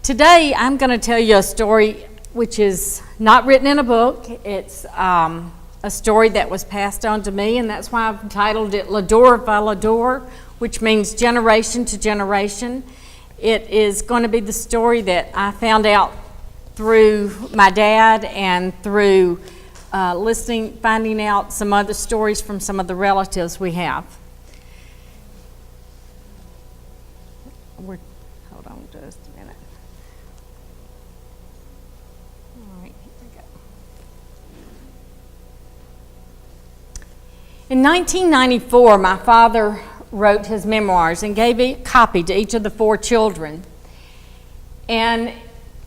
Today I'm going to tell you a story which is not written in a book. It's a story that was passed on to me, and that's why I've titled it L'Adore va l'Adore, which means generation to generation. It is going to be the story that I found out through my dad and through finding out some other stories from some of the relatives we have. Hold on just a minute. All right, here we go. In 1994, my father wrote his memoirs and gave a copy to each of the 4 children. And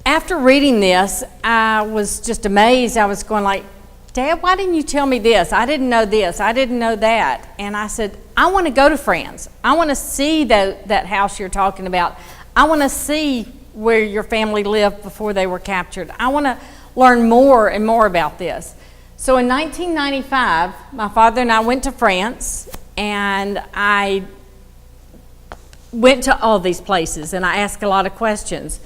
after reading this, I was just amazed. I was going like, Dad, why didn't you tell me this? I didn't know this. I didn't know that. And I said, I want to go to France. I want to see that house you're talking about. I want to see where your family lived before they were captured. I want to learn more and more about this. So in 1995, my father and I went to France, and I went to all these places, and I asked a lot of questions.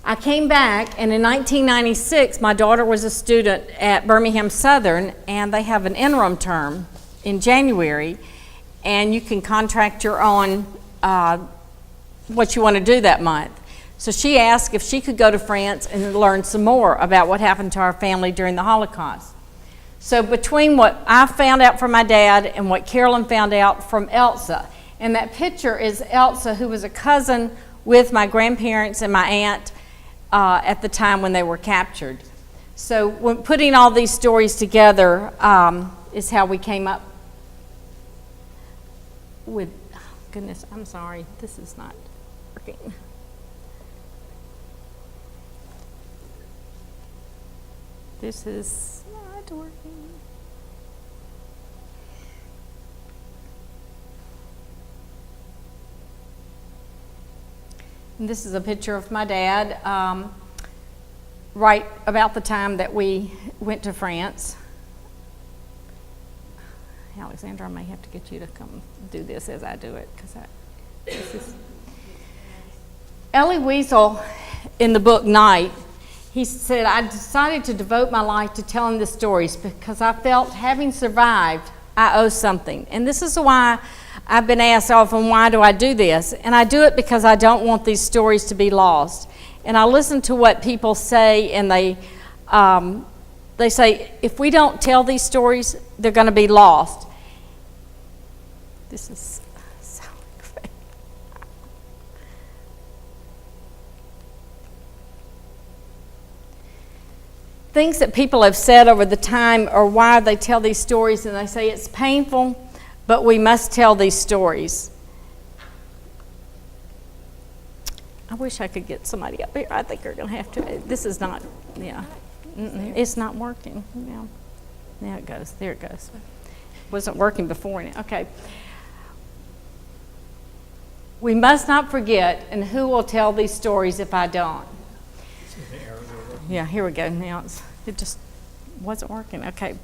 I came back, and in 1996, my daughter was a student at Birmingham Southern, and they have an interim term in January, and you can contract your own what you want to do that month. So she asked if she could go to France and learn some more about what happened to our family during the Holocaust. So between what I found out from my dad and what Carolyn found out from Elsa, and that picture is Elsa, who was a cousin with my grandparents and my aunt at the time when they were captured. So when putting all these stories together is how we came up with, oh goodness, I'm sorry, this is not working. This is not working. And this is a picture of my dad right about the time that we went to France. Alexandra, I may have to get you to come do this as I do it, because Elie Wiesel, in the book Night, he said, I decided to devote my life to telling the stories because I felt, having survived, I owe something. And this is why I've been asked often, why do I do this? And I do it because I don't want these stories to be lost. And I listen to what people say, and they say, if we don't tell these stories, they're going to be lost. This is so great. Things that people have said over the time or why they tell these stories, and they say it's painful, but we must tell these stories. I wish I could get somebody up here. I think we're going to have to. This is not, yeah. It's not working. Yeah. There it goes. There it goes. Wasn't working before. Okay. We must not forget, and who will tell these stories if I don't? Yeah, here we go. Now it just wasn't working. Okay.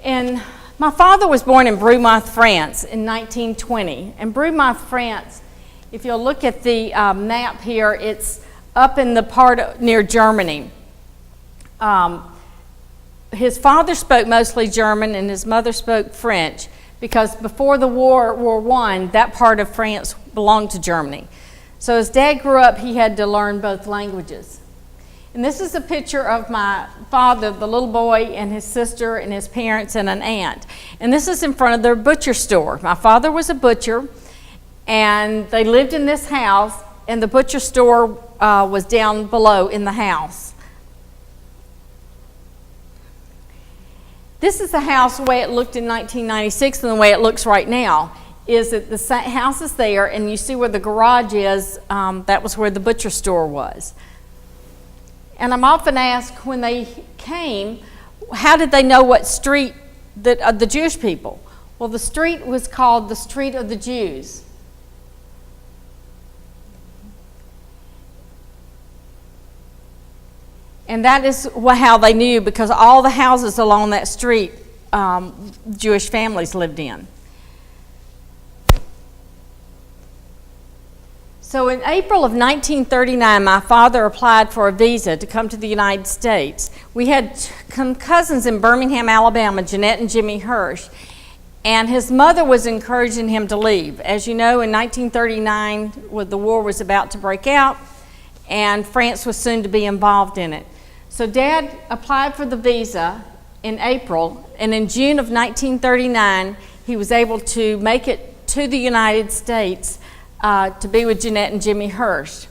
And my father was born in Brumath, France in 1920. And Brumath, France, if you'll look at the map here, it's up in the part near Germany. His father spoke mostly German and his mother spoke French because before the War I, that part of France belonged to Germany. So as Dad grew up, he had to learn both languages. And this is a picture of my father, the little boy, and his sister and his parents and an aunt. And this is in front of their butcher store. My father was a butcher, and they lived in this house, and the butcher store was down below in the house. This is the house the way it looked in 1996 and the way it looks right now. Is that the house is there, and you see where the garage is, that was where the butcher store was. And I'm often asked when they came, how did they know what street the Jewish people? Well, the street was called the Street of the Jews. And that is how they knew, because all the houses along that street, Jewish families lived in. So in April of 1939, my father applied for a visa to come to the United States. We had cousins in Birmingham, Alabama, Jeanette and Jimmy Hirsch, and his mother was encouraging him to leave. As you know, in 1939, the war was about to break out, and France was soon to be involved in it. So Dad applied for the visa in April, and in June of 1939, he was able to make it to the United States to be with Jeanette and Jimmy Hirsch.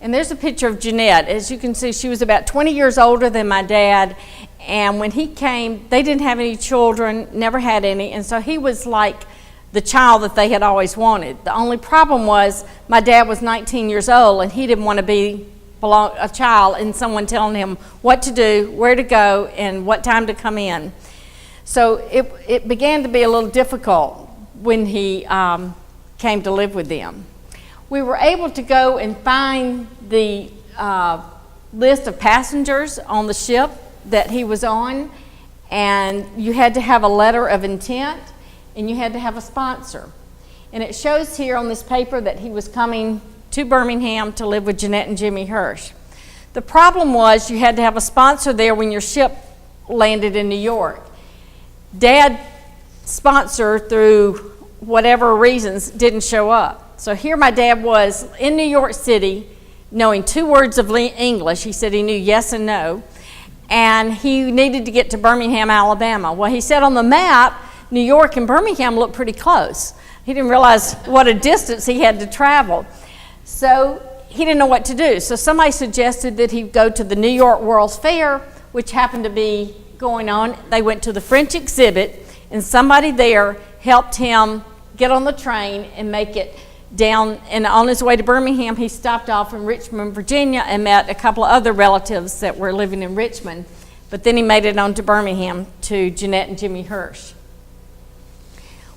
And there's a picture of Jeanette. As you can see, she was about 20 years older than my dad, and when he came, they didn't have any children, never had any, and so he was like the child that they had always wanted. The only problem was my dad was 19 years old, and he didn't want to be a child and someone telling him what to do, where to go, and what time to come in. So it began to be a little difficult when he came to live with them. We were able to go and find the list of passengers on the ship that he was on, and you had to have a letter of intent, and you had to have a sponsor. And it shows here on this paper that he was coming to Birmingham to live with Jeanette and Jimmy Hirsch. The problem was you had to have a sponsor there when your ship landed in New York. Dad's sponsor, through whatever reasons, didn't show up. So here my dad was in New York City, knowing 2 words of English. He said he knew yes and no, and he needed to get to Birmingham, Alabama. Well, he said on the map, New York and Birmingham looked pretty close. He didn't realize what a distance he had to travel. So he didn't know what to do. So somebody suggested that he go to the New York World's Fair, which happened to be going on. They went to the French exhibit, and somebody there helped him get on the train and make it down. And on his way to Birmingham, he stopped off in Richmond, Virginia, and met a couple of other relatives that were living in Richmond. But then he made it on to Birmingham to Jeanette and Jimmy Hirsch.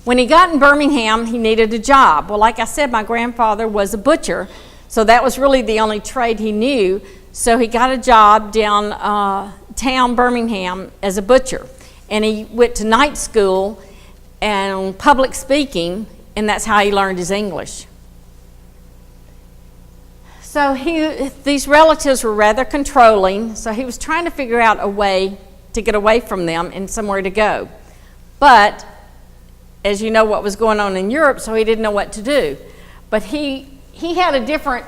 When he got in Birmingham, he needed a job. Well, like I said, my grandfather was a butcher, so that was really the only trade he knew. So he got a job downtown Birmingham as a butcher. And he went to night school and public speaking, and that's how he learned his English. So these relatives were rather controlling, so he was trying to figure out a way to get away from them and somewhere to go. But as you know what was going on in Europe, so he didn't know what to do. But he had a different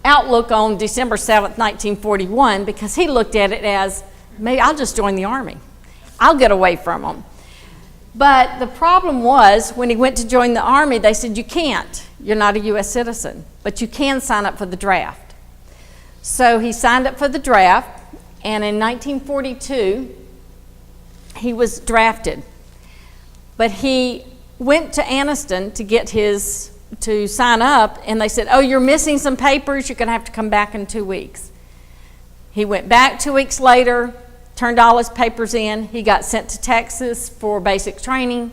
outlook on December 7th, 1941, because he looked at it as, maybe I'll just join the army. I'll get away from them. But the problem was, when he went to join the army, they said, you can't. You're not a U.S. citizen, but you can sign up for the draft. So he signed up for the draft, and in 1942, he was drafted. But he went to Anniston to sign up, and they said, oh, you're missing some papers, you're gonna have to come back in 2 weeks. He went back 2 weeks later, turned all his papers in, he got sent to Texas for basic training,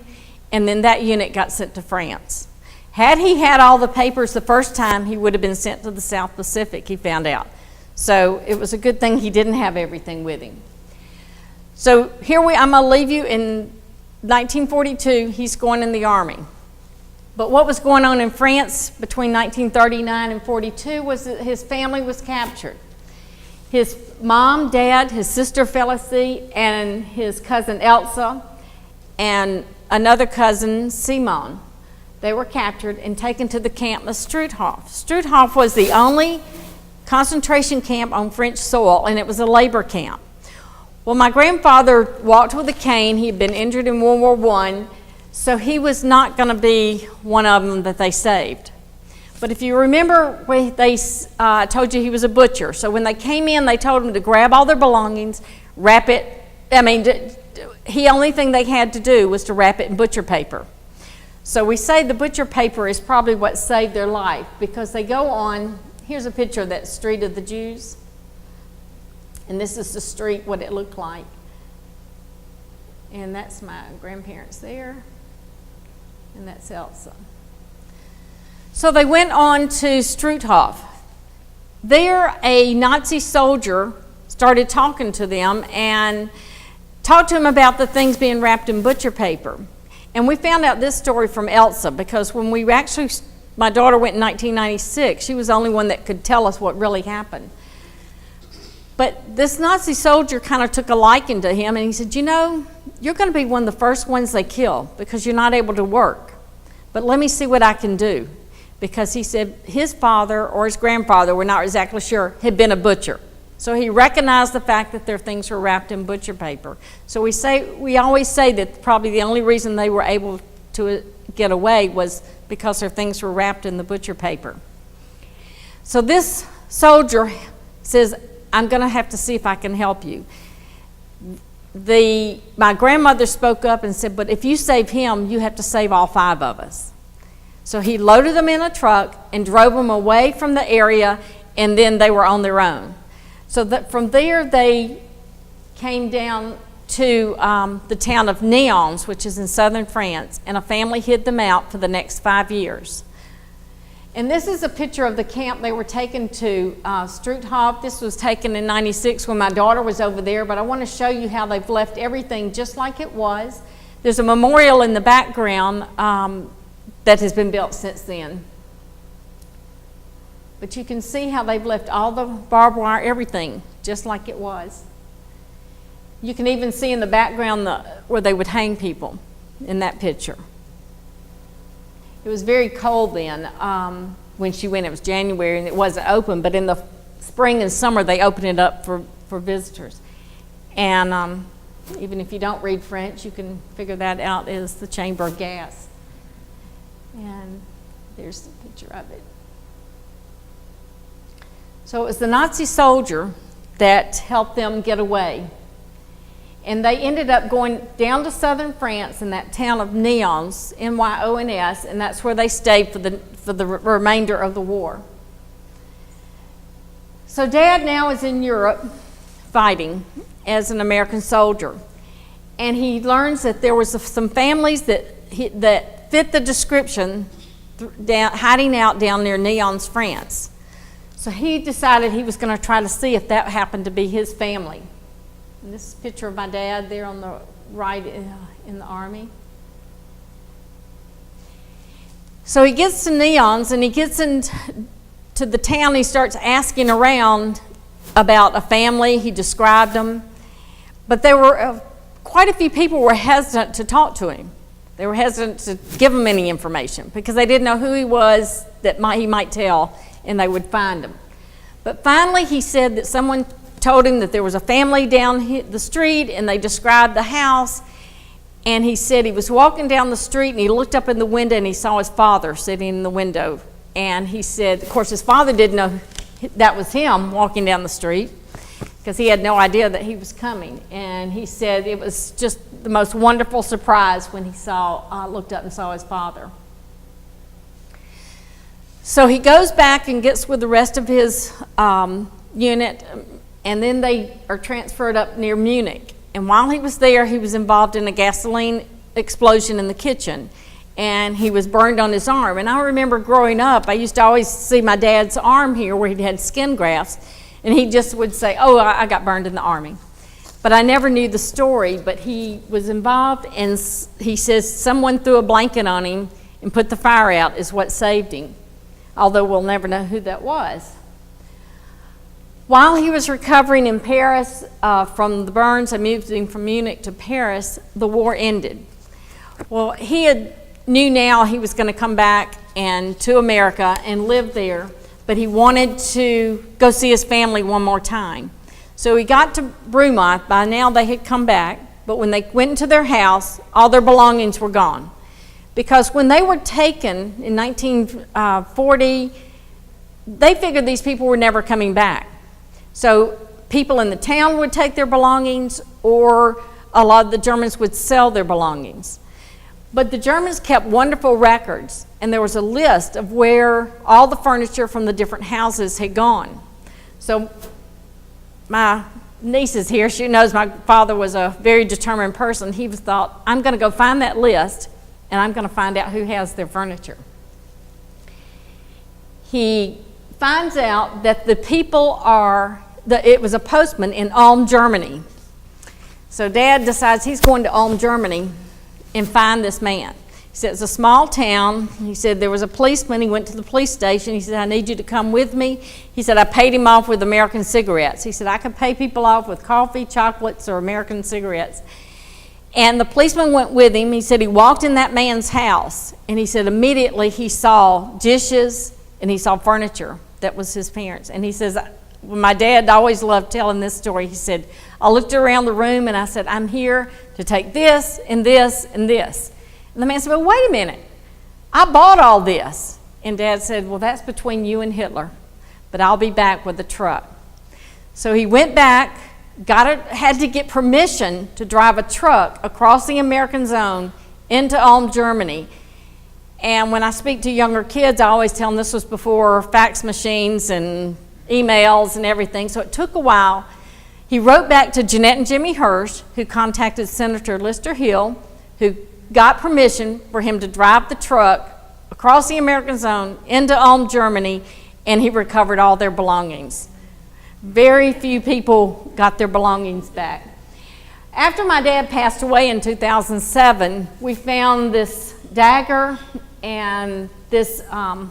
and then that unit got sent to France. Had he had all the papers the first time, he would have been sent to the South Pacific, he found out. So it was a good thing he didn't have everything with him. So I'm gonna leave you in 1942, he's going in the army. But what was going on in France between 1939 and 42 was that his family was captured. His mom, dad, his sister Felicity, and his cousin Elsa, and another cousin, Simon. They were captured and taken to the camp of Struthof. Struthof was the only concentration camp on French soil, and it was a labor camp. Well, my grandfather walked with a cane. He had been injured in World War I, so he was not going to be one of them that they saved. But if you remember, they told you he was a butcher. So when they came in, they told him to grab all their belongings, wrap it. The only thing they had to do was to wrap it in butcher paper. So we say the butcher paper is probably what saved their life, because they go on, here's a picture of that street of the Jews. And this is the street, what it looked like. And that's my grandparents there. And that's Elsa. So they went on to Struthof. There, a Nazi soldier started talking to them and talked to them about the things being wrapped in butcher paper. And we found out this story from Elsa, because when we actually my daughter went in 1996. She was the only one that could tell us what really happened. But this Nazi soldier kind of took a liking to him, and he said, you know, you're going to be one of the first ones they kill because you're not able to work. But let me see what I can do. Because he said his father or his grandfather, we're not exactly sure, had been a butcher. So he recognized the fact that their things were wrapped in butcher paper. So we always say that probably the only reason they were able to get away was because their things were wrapped in the butcher paper. So this soldier says, I'm going to have to see if I can help you. My grandmother spoke up and said, but if you save him, you have to save all 5 of us. So he loaded them in a truck and drove them away from the area, and then they were on their own. So that from there they came down to the town of Nyons, which is in southern France, and a family hid them out for the next 5 years. And this is a picture of the camp they were taken to, Stroothof. This was taken in '96 when my daughter was over there, but I want to show you how they've left everything just like it was. There's a memorial in the background that has been built since then. But you can see how they've left all the barbed wire, everything, just like it was. You can even see in the background where they would hang people in that picture. It was very cold then when she went. It was January and it wasn't open, but in the spring and summer they opened it up for visitors. And even if you don't read French, you can figure that out as the chamber of gas. And there's the picture of it. So it was the Nazi soldier that helped them get away. And they ended up going down to southern France in that town of Nyons, N-Y-O-N-S, and that's where they stayed for the remainder of the war. So Dad now is in Europe fighting as an American soldier. And he learns that there was some families that fit the description hiding out down near Nyons, France. So he decided he was going to try to see if that happened to be his family. And this is a picture of my dad there on the right in the army. So he gets to Nyons and he gets into the town. He starts asking around about a family. He described them. But there were quite a few people were hesitant to talk to him. They were hesitant to give him any information because they didn't know who he was that he might tell, and they would find him. But finally he said that someone told him that there was a family down the street, and they described the house. And he said he was walking down the street and he looked up in the window and he saw his father sitting in the window. And he said, of course, his father didn't know that was him walking down the street because he had no idea that he was coming. And he said it was just the most wonderful surprise when he looked up and saw his father. So he goes back and gets with the rest of his unit, and then they are transferred up near Munich. And while he was there, he was involved in a gasoline explosion in the kitchen, and he was burned on his arm. And I remember growing up, I used to always see my dad's arm here where he had skin grafts, and he just would say, oh, I got burned in the army. But I never knew the story, but he was involved, and he says someone threw a blanket on him and put the fire out is what saved him, although we'll never know who that was. While he was recovering in Paris from the burns, I moved him from Munich to Paris, the war ended. Well, he knew now he was going to come back to America and live there, but he wanted to go see his family one more time. So he got to Brumont. By now they had come back, but when they went into their house, all their belongings were gone. Because when they were taken in 1940, they figured these people were never coming back. So people in the town would take their belongings, or a lot of the Germans would sell their belongings. But the Germans kept wonderful records, and there was a list of where all the furniture from the different houses had gone. So my niece is here. She knows my father was a very determined person. He thought, I'm going to go find that list, and I'm going to find out who has their furniture. He finds out that the people it was a postman in Ulm, Germany. So Dad decides he's going to Ulm, Germany and find this man. He said, it's a small town. He said, there was a policeman. He went to the police station. He said, I need you to come with me. He said, I paid him off with American cigarettes. He said, I can pay people off with coffee, chocolates, or American cigarettes. And the policeman went with him. He said he walked in that man's house, and he said immediately he saw dishes and he saw furniture that was his parents. And he says, my dad always loved telling this story. He said, I looked around the room and I said, I'm here to take this and this and this. And the man said, well, wait a minute. I bought all this. And Dad said, well, that's between you and Hitler, but I'll be back with the truck. So he went back, had to get permission to drive a truck across the American zone into Ulm, Germany. And when I speak to younger kids, I always tell them this was before fax machines and emails and everything, so it took a while. He wrote back to Jeanette and Jimmy Hirsch, who contacted Senator Lister Hill, who got permission for him to drive the truck across the American zone into Ulm, Germany, and he recovered all their belongings. Very few people got their belongings back. After my dad passed away in 2007, we found this dagger, and this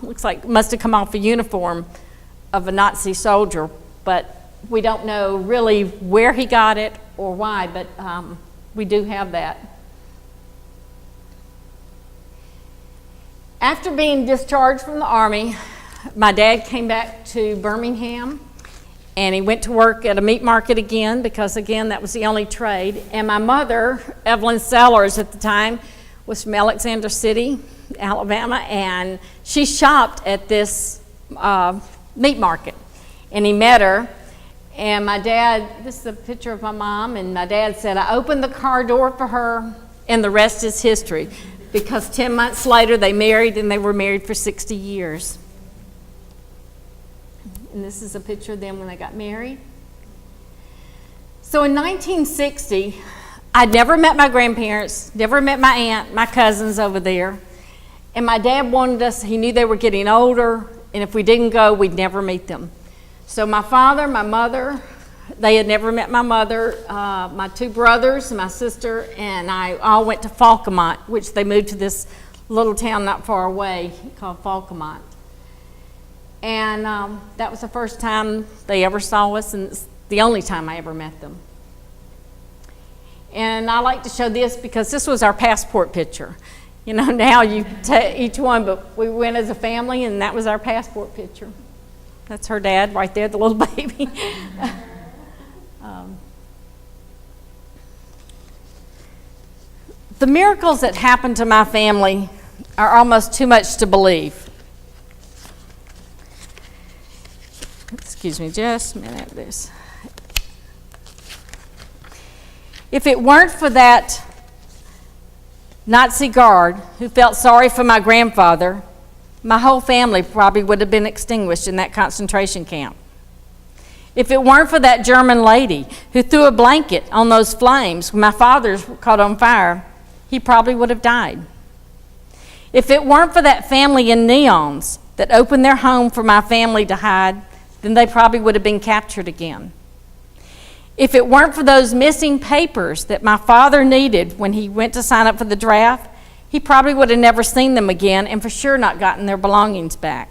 looks like must have come off a uniform of a Nazi soldier, but we don't know really where he got it or why, but we do have that. After being discharged from the Army, my dad came back to Birmingham, and he went to work at a meat market again because, again, that was the only trade. And my mother, Evelyn Sellers at the time, was from Alexander City, Alabama, and she shopped at this meat market. And he met her, and my dad, this is a picture of my mom, and my dad said, I opened the car door for her, and the rest is history. Because 10 months later, they married, and they were married for 60 years. And this is a picture of them when they got married. So in 1960, I'd never met my grandparents, never met my aunt, my cousins over there. And my dad wanted us, he knew they were getting older, and if we didn't go, we'd never meet them. So my father, my mother, they had never met my mother, my two brothers, my sister, and I all went to Falcomont, which they moved to this little town not far away called Falcomont. And that was the first time they ever saw us, and it's the only time I ever met them. And I like to show this because this was our passport picture. You know, now you take each one, but we went as a family, and that was our passport picture. That's her dad right there, the little baby. The miracles that happened to my family are almost too much to believe. Excuse me just a minute. This. If it weren't for that Nazi guard who felt sorry for my grandfather, my whole family probably would have been extinguished in that concentration camp. If it weren't for that German lady who threw a blanket on those flames when my father caught on fire, he probably would have died. If it weren't for that family in neons that opened their home for my family to hide, then they probably would have been captured again. If it weren't for those missing papers that my father needed when he went to sign up for the draft, he probably would have never seen them again and for sure not gotten their belongings back.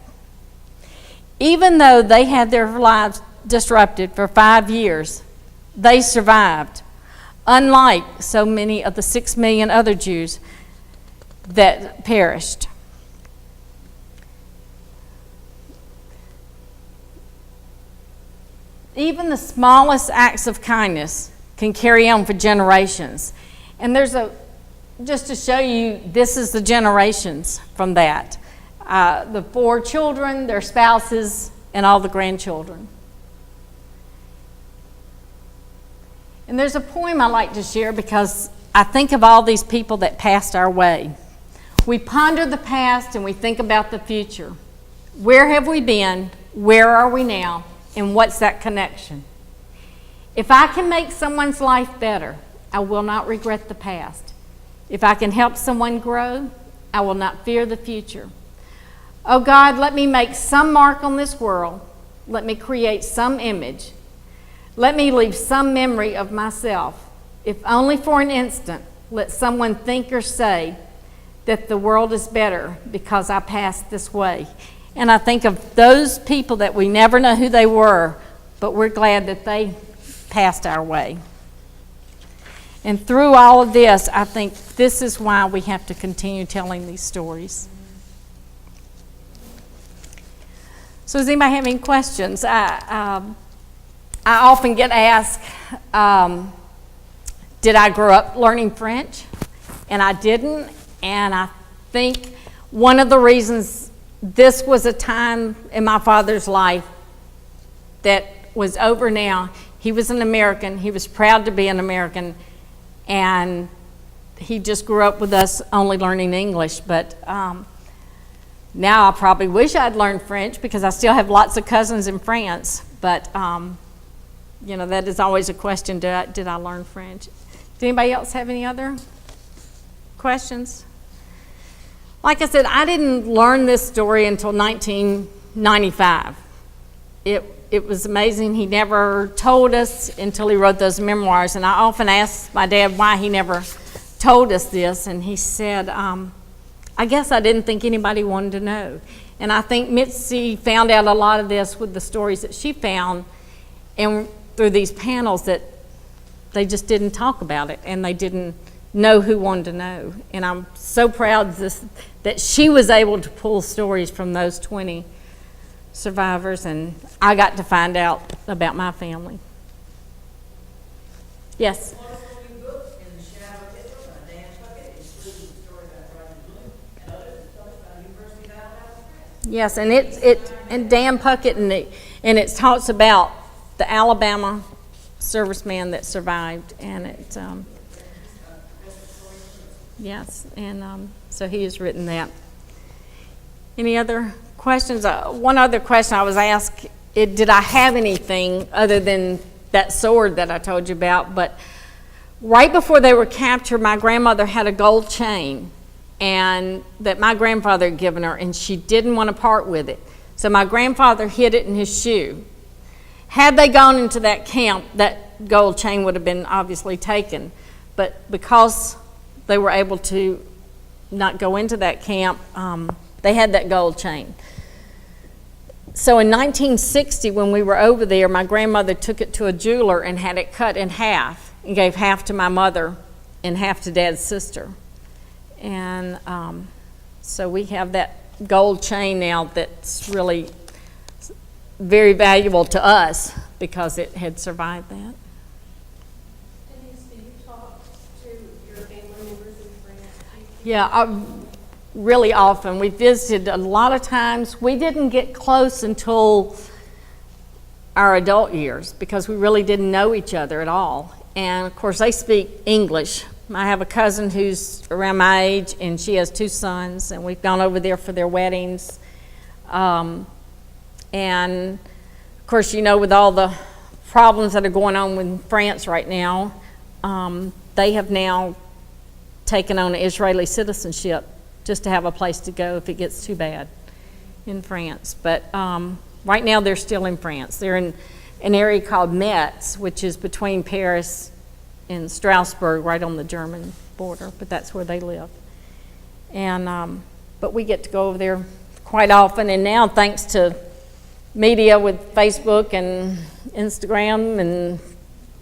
Even though they had their lives disrupted for 5 years, they survived, unlike so many of the 6 million other Jews that perished. Even the smallest acts of kindness can carry on for generations. And there's just to show you, this is the generations from that. The 4 children, their spouses, and all the grandchildren. And there's a poem I like to share because I think of all these people that passed our way. We ponder the past and we think about the future. Where have we been? Where are we now? And what's that connection? If I can make someone's life better, I will not regret the past. If I can help someone grow, I will not fear the future. Oh God, let me make some mark on this world. Let me create some image. Let me leave some memory of myself. If only for an instant, let someone think or say, that the world is better because I passed this way. And I think of those people that we never know who they were, but we're glad that they passed our way. And through all of this, I think this is why we have to continue telling these stories. So does anybody have any questions? I often get asked, did I grow up learning French? And I didn't. And I think one of the reasons this was a time in my father's life that was over now. He was an American. He was proud to be an American. And he just grew up with us only learning English. But now I probably wish I'd learned French because I still have lots of cousins in France. But, that is always a question, did I learn French? Does anybody else have any other questions? Like I said, I didn't learn this story until 1995. It was amazing. He never told us until he wrote those memoirs. And I often ask my dad why he never told us this. And he said, I guess I didn't think anybody wanted to know. And I think Mitzi found out a lot of this with the stories that she found and through these panels that they just didn't talk about it and they didn't know who wanted to know. And I'm so proud that she was able to pull stories from those 20 survivors, and I got to find out about my family. Yes? Yes, and and Dan Puckett, and it talks about the Alabama serviceman that survived, and it yes, and so he has written that. Any other questions? One other question I was asked, did I have anything other than that sword that I told you about? But right before they were captured, my grandmother had a gold chain and that my grandfather had given her, and she didn't want to part with it. So my grandfather hid it in his shoe. Had they gone into that camp, that gold chain would have been obviously taken. But because they were able to not go into that camp, they had that gold chain. So in 1960, when we were over there, my grandmother took it to a jeweler and had it cut in half and gave half to my mother and half to Dad's sister. And so we have that gold chain now that's really very valuable to us because it had survived that. Denise, do you talk to your family members in France? Yeah, really often. We visited a lot of times. We didn't get close until our adult years because we really didn't know each other at all. And of course, they speak English. I have a cousin who's around my age, and she has 2 sons, and we've gone over there for their weddings. And of course, with all the problems that are going on with France right now, they have now taken on Israeli citizenship just to have a place to go if it gets too bad in France. But right now they're still in France. They're in an area called Metz, which is between Paris and Strasbourg, right on the German border, but that's where they live. And but we get to go over there quite often, and now thanks to media with Facebook and Instagram and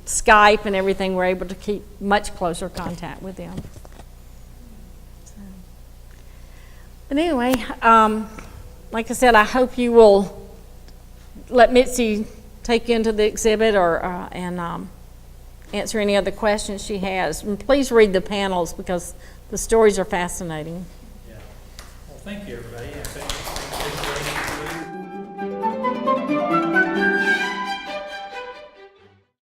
Skype and everything, we're able to keep much closer contact with them. So. But anyway, like I said, I hope you will let Mitzi take you into the exhibit and answer any other questions she has. And please read the panels because the stories are fascinating. Yeah. Well, thank you, everybody.